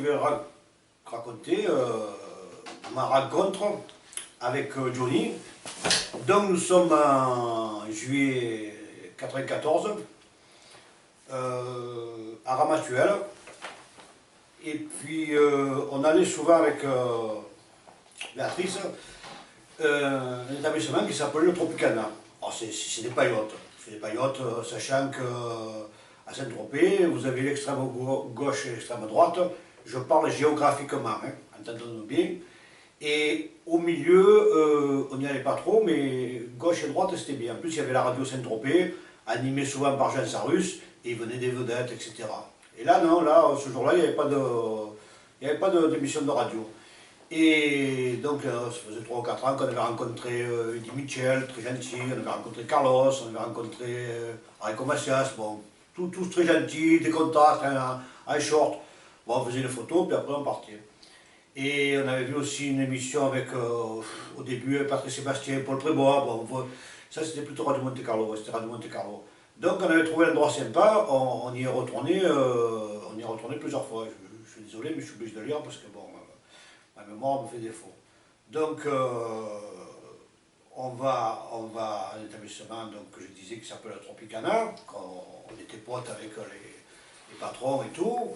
vais raconter ma rencontre avec Johnny. Donc nous sommes en juillet 94 à Ramatuelle. Et puis on allait souvent avec Béatrice un établissement qui s'appelait le Tropicana. C'est des paillotes. C'est des paillotes, sachant qu'à Saint-Tropez, vous avez l'extrême gauche et l'extrême droite. Je parle géographiquement, hein, entendons-nous bien. Et au milieu, on n'y allait pas trop, mais gauche et droite, c'était bien. En plus, il y avait la radio Saint-Tropez, animée souvent par Jean Sarus, et il venait des vedettes, etc. Et là, non, là, ce jour-là, il n'y avait pas d'émission de radio. Et donc, ça faisait 3 ou 4 ans qu'on avait rencontré Eddie Mitchell, très gentil, on avait rencontré Carlos, on avait rencontré Enrico Macias, bon, tous très gentils, des contacts, en short. Bon, on faisait les photos, puis après on partait. Et on avait vu aussi une émission avec, au début, Patrick Sébastien, Paul Prébois, bon, ça c'était plutôt Radio Monte Carlo, c'était Radio Monte Carlo. Donc on avait trouvé un endroit sympa, on y est retourné plusieurs fois. Je suis désolé, mais je suis obligé de le lire parce que bon, ma mémoire me fait défaut. Donc on va à un établissement donc, que je disais qui s'appelle le Tropicana, on était potes avec les patrons et tout.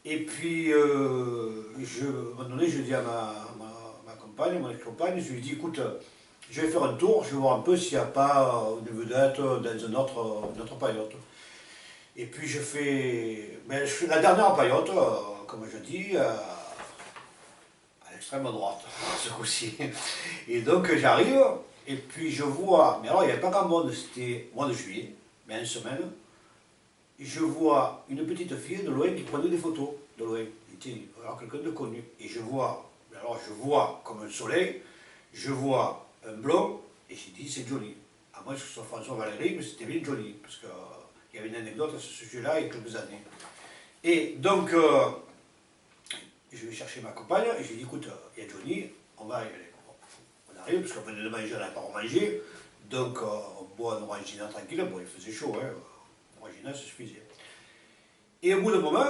Et puis, à un moment donné, je dis à ma compagne, mon ex-compagne, je lui dis, écoute, je vais faire un tour, je vais voir un peu s'il n'y a pas une vedette dans une autre paillote. Et puis je fais la dernière paillote, comme je dis, à l'extrême droite, ce coup-ci. Et donc j'arrive, et puis je vois, mais alors il n'y avait pas grand monde, c'était mois de juillet, mais une semaine. Je vois une petite fille de loin qui prenait des photos, de loin. C'était alors quelqu'un de connu. Et je vois comme un soleil, je vois un blond, et j'ai dit c'est Johnny. À moins que ce soit François Valéry, mais c'était bien Johnny, parce qu'il y avait une anecdote à ce sujet-là il y a quelques années. Et donc, je vais chercher ma compagne, et je lui dis écoute, il y a Johnny, on va y aller. On arrive, parce qu'on venait de manger, on n'a pas remangé, donc on boit un orangina tranquille, bon il faisait chaud, hein. Ça suffisait. Et au bout d'un moment,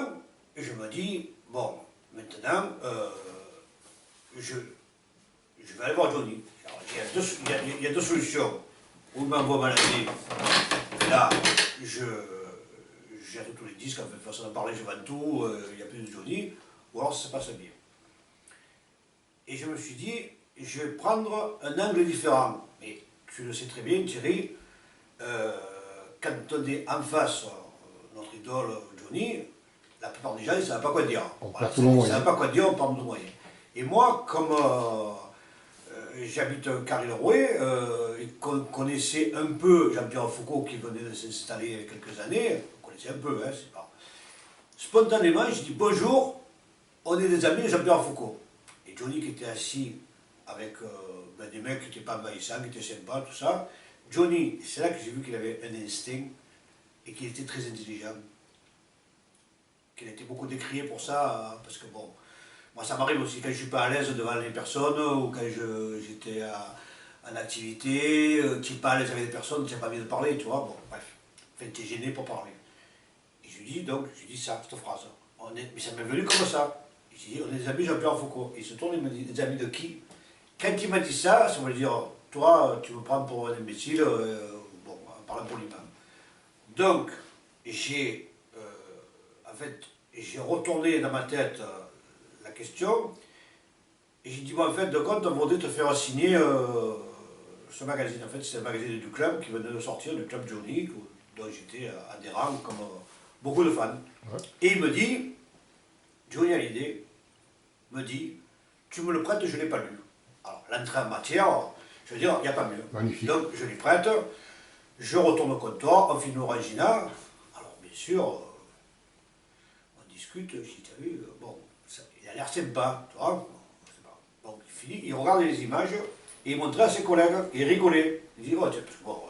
je me dis, bon, maintenant, je vais aller voir Johnny. Alors, il y a deux solutions. Ou il m'envoie maladie, et là, je jette tous les disques, en fait, façon de parler, je vends tout, il n'y a plus de Johnny, ou alors ça se passe bien. Et je me suis dit, je vais prendre un angle différent. Mais tu le sais très bien, Thierry, quand on est en face notre idole Johnny, la plupart des gens, ils ne savent pas quoi dire. Voilà, ils ne savent pas quoi dire, on parle de moyens. Et moi, comme j'habite Carry-le-Rouet, et qu'on connaissait un peu Jean-Pierre Foucault qui venait de s'installer il y a quelques années, on connaissait un peu, hein, c'est pas... Spontanément, je dis bonjour, on est des amis de Jean-Pierre Foucault. Et Johnny qui était assis avec des mecs qui n'étaient pas envahissants, qui étaient sympas, tout ça. Johnny, c'est là que j'ai vu qu'il avait un instinct et qu'il était très intelligent. Qu'il a été beaucoup décrié pour ça, parce que bon, moi ça m'arrive aussi quand je ne suis pas à l'aise devant les personnes, ou quand j'étais en activité, tu n'es pas à l'aise avec les personnes, tu n'as pas envie de parler, tu vois, bon, bref, enfin, tu es gêné pour parler. Et je lui dis donc, ça, cette phrase, mais ça m'est venu comme ça. Je lui dis, on est des amis Jean-Pierre Foucault. Et il se tourne et me dit, des amis de qui? Quand il m'a dit ça veut dire, toi, tu me prends pour un imbécile, bon, en parlant poliment. Donc, j'ai retourné dans ma tête la question, et j'ai dit, bon, en fait, de compte, on voudrait te faire signer ce magazine. En fait, c'est un magazine du club qui venait de sortir, du club Johnny, dont j'étais adhérent, comme beaucoup de fans. Ouais. Et il me dit, Johnny Hallyday me dit, tu me le prêtes, je ne l'ai pas lu. Alors, l'entrée en matière, je veux dire, il n'y a pas mieux. Magnifique. Donc, je lui prête, je retourne au comptoir, on filme l'Orangina. Alors, bien sûr, on discute, je dis, t'as vu, bon, ça, il a l'air sympa, tu vois. Bon, il finit, il regarde les images, et il montrait à ses collègues, et il rigolait. Il dit, oh, tiens, parce que bon,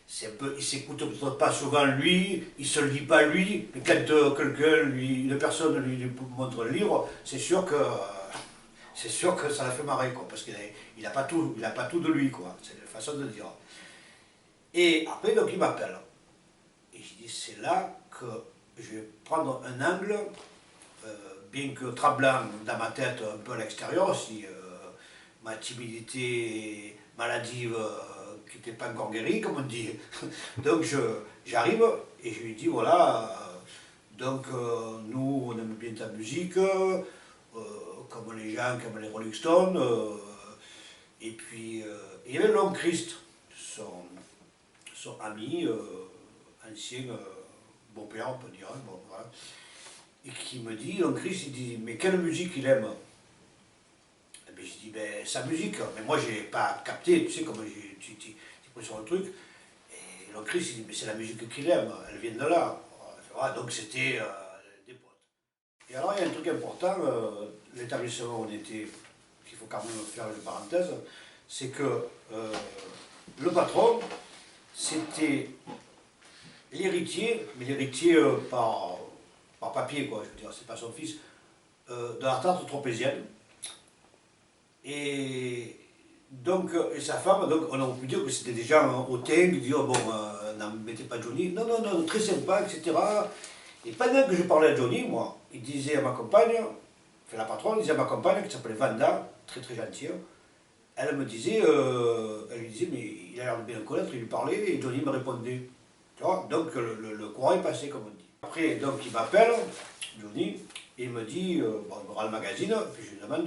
c'est un peu, il s'écoute peut-être pas souvent lui, il se le dit pas lui, mais quand quelqu'un, une personne lui montre le livre, c'est sûr que ça l'a fait marrer, quoi, parce qu'il n'a pas tout de lui, quoi. C'est la façon de dire. Et après, donc, il m'appelle. Et je dis, c'est là que je vais prendre un angle bien que tremblant dans ma tête, un peu à l'extérieur aussi, ma timidité maladive qui n'était pas encore guérie, comme on dit. Donc j'arrive et je lui dis, voilà, nous, on aime bien ta musique, comme les gens, comme les Rolling Stones, et puis il y avait l'homme Christ, son ami, ancien beau-père, on peut dire, hein, bon, voilà, et qui me dit, l'homme Christ, il dit, mais quelle musique il aime? Et bien, je dis, ben, sa musique, mais moi, je n'ai pas capté, tu sais, comme tu pris sur le truc, et l'homme Christ, il dit, mais c'est la musique qu'il aime, elle vient de là. Voilà, donc c'était des potes. Et alors, il y a un truc important, l'établissement où on était, qu'il faut quand même faire une parenthèse, c'est que le patron, c'était l'héritier, mais l'héritier par papier, quoi, je veux dire, c'est pas son fils, de la tante tropézienne. Et donc, et sa femme, donc, on a pu dire que c'était des gens hautains qui disaient, oh, bon, n'en mettez pas Johnny, non, non, non, très sympa, etc. Et pendant que je parlais à Johnny, moi, il disait à ma compagne, enfin la patronne, disait à ma compagne, qui s'appelait Vanda, très très gentille, elle me disait, elle lui disait, mais il a l'air de bien le connaître, il lui parlait, et Johnny me répondait. Tu vois, donc le courant est passé, comme on dit. Après, donc il m'appelle, Johnny, et il me dit, bon, il me rend le magazine, puis je lui demande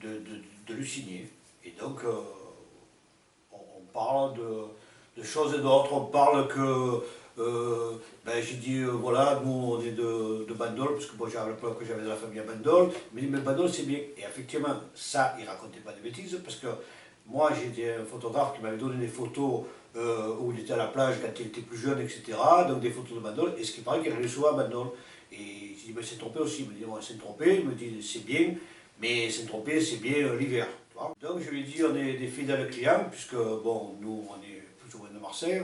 de lui signer. Et donc, on parle de choses et d'autres, on parle que, ben, j'ai dit, voilà, nous on est de Bandol, parce que bon, j'avais que j'avais de la famille à Bandol, il me dit, mais Bandol c'est bien. Et effectivement, ça, il racontait pas de bêtises, parce que moi j'étais un photographe qui m'avait donné des photos où il était à la plage quand il était plus jeune, etc. Donc des photos de Bandol, et ce qui paraît qu'il allait souvent à Bandol. Et je dis, mais c'est trompé aussi, il me dit, bon, c'est trompé, il me dit, c'est bien, mais Saint-Tropez, c'est bien l'hiver. Donc je lui ai dit, on est des fidèles clients, puisque bon, nous, on est plus ou moins de Marseille,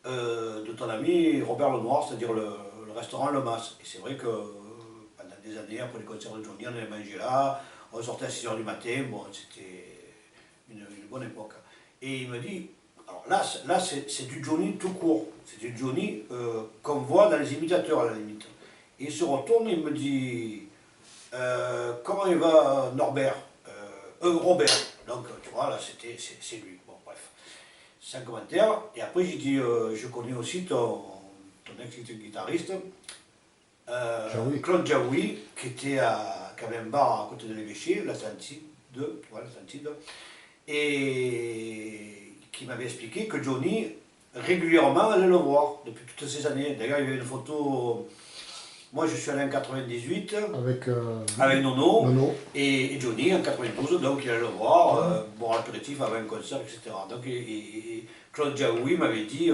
de ton ami Robert Lenoir, c'est-à-dire le restaurant Le Mas. Et c'est vrai que pendant des années, après les concerts de Johnny, on allait manger là, on sortait à 6 h du matin, bon, c'était une bonne époque. Et il me dit, alors là c'est du Johnny tout court, c'est du Johnny qu'on voit dans les imitateurs à la limite. Et il se retourne et il me dit, comment il va Norbert Robert. Donc tu vois, là c'est lui. Bon bref, sans commentaire. Et après j'ai dit, je connais aussi ton ex-guitariste, Claude Jaoui, qui était qui avait un bar à côté de l'évêché, l'Atlantide, voilà, l'Atlantide, et qui m'avait expliqué que Johnny régulièrement allait le voir depuis toutes ces années. D'ailleurs il y avait une photo. Moi, je suis allé en 98 avec Nono. Et Johnny en 92, donc il allait le voir, boire l'apéritif avant un concert, etc. Donc, Claude Jaoui m'avait dit,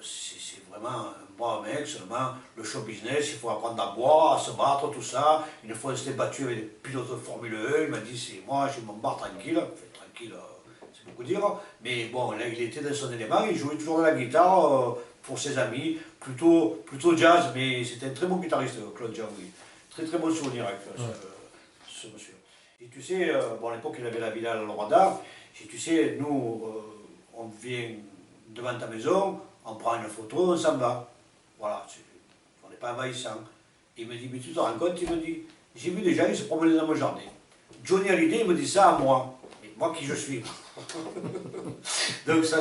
c'est vraiment un bon mec, seulement le show business, il faut apprendre à boire, à se battre, tout ça. Une fois, on s'était battu avec des pilotes de Formule 1, il m'a dit, c'est moi, j'ai mon bar tranquille, enfin, tranquille, c'est beaucoup dire, mais bon, là, il était dans son élément, il jouait toujours de la guitare, pour ses amis, plutôt jazz, mais c'était un très bon guitariste, Claude Jaoui. Très très bon souvenir avec ce monsieur. Et tu sais, bon, à l'époque il avait la villa à Lorada, et tu sais, nous, on vient devant ta maison, on prend une photo, on s'en va. Voilà, on n'est pas envahissant. Il me dit, mais tu te rends compte, il me dit, j'ai vu des gens, ils se promenaient dans mon jardin. Johnny Hallyday, il me dit ça à moi. Et moi qui je suis. Donc ça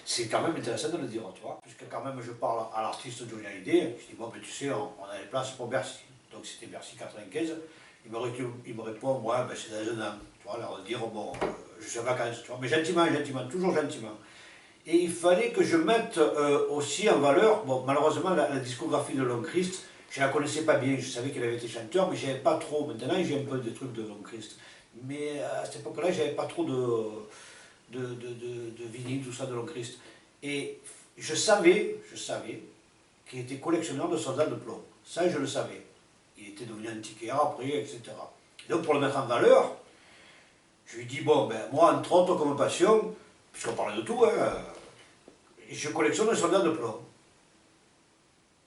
c'est quand même intéressant de le dire, tu vois, puisque quand même je parle à l'artiste Johnny Hallyday, je dis bon ben tu sais on a les places pour Bercy, donc c'était Bercy 95, il me répond ouais ben c'est dans un an, tu vois, alors dire bon je suis en vacances, tu vois, mais gentiment, toujours gentiment. Et il fallait que je mette aussi en valeur, bon malheureusement la discographie de Long Christ, je la connaissais pas bien, je savais qu'il avait été chanteur, mais je n'avais pas trop, maintenant j'ai un peu des trucs de Long Christ, mais à cette époque-là j'avais pas trop de vinyle, tout ça, de Long Christ. Et je savais qu'il était collectionneur de soldats de plomb. Ça, je le savais. Il était devenu antiquaire après, etc. Et donc, pour le mettre en valeur, je lui dis, bon, ben, moi, entre autres, comme passion, puisqu'on parlait de tout, hein, je collectionne les soldats de plomb.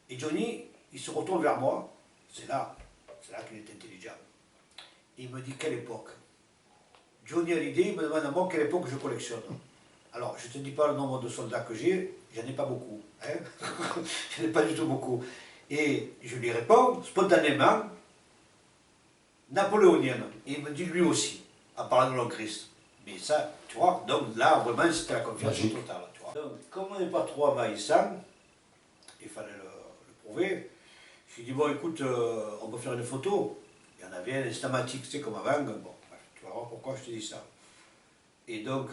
Et Johnny, il se retourne vers moi, c'est là qu'il est intelligent. Il me dit, quelle époque? Johnny Hallyday me demande à moi quelle époque je collectionne. Alors, je ne te dis pas le nombre de soldats que j'ai, j'en ai pas beaucoup. Hein. J'en ai pas du tout beaucoup. Et je lui réponds spontanément, napoléonienne. Et il me dit lui aussi, en parlant de l'homme Christ. Mais ça, tu vois, donc là, vraiment, c'était la confiance totale. Tu vois. Donc, comme on n'est pas trop envahissant, il fallait le prouver. Je lui ai dit, bon, écoute, on peut faire une photo. Il y en avait un systématique, tu sais, comme avant. Bon, tu vas voir pourquoi je te dis ça. Et donc,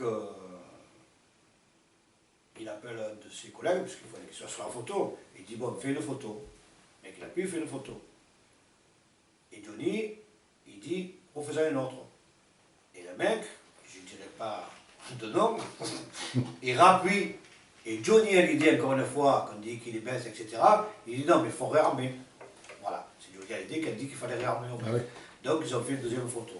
il appelle un de ses collègues, parce qu'il fallait qu'il soit sur la photo. Il dit, bon, fais une photo. Et il a pu faire une photo. Et Johnny, il dit, refaisons une autre. Et le mec, je ne dirais pas de nom, il rappuie. Et Johnny a l'idée, encore une fois, qu'on dit qu'il est baisse, etc. Il dit, non, mais il faut réarmer. Voilà, c'est Johnny a l'idée qu'elle dit qu'il fallait réarmer. Ah oui. Donc, ils ont fait une deuxième photo.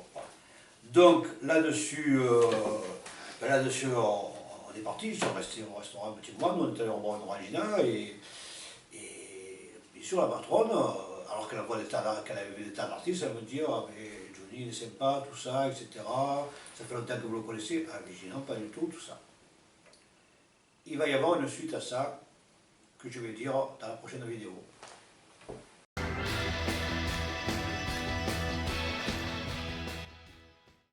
Donc, là-dessus, on est parti, ils sont restés au restaurant un petit moment, nous on était allés au bar Orangina, et bien sûr la patronne, alors qu'elle avait vu des tas d'artistes, elle me dit, ah mais Johnny il est sympa, tout ça, etc. Ça fait longtemps que vous le connaissez. Ah mais je dis non, pas du tout, tout ça. Il va y avoir une suite à ça, que je vais dire dans la prochaine vidéo.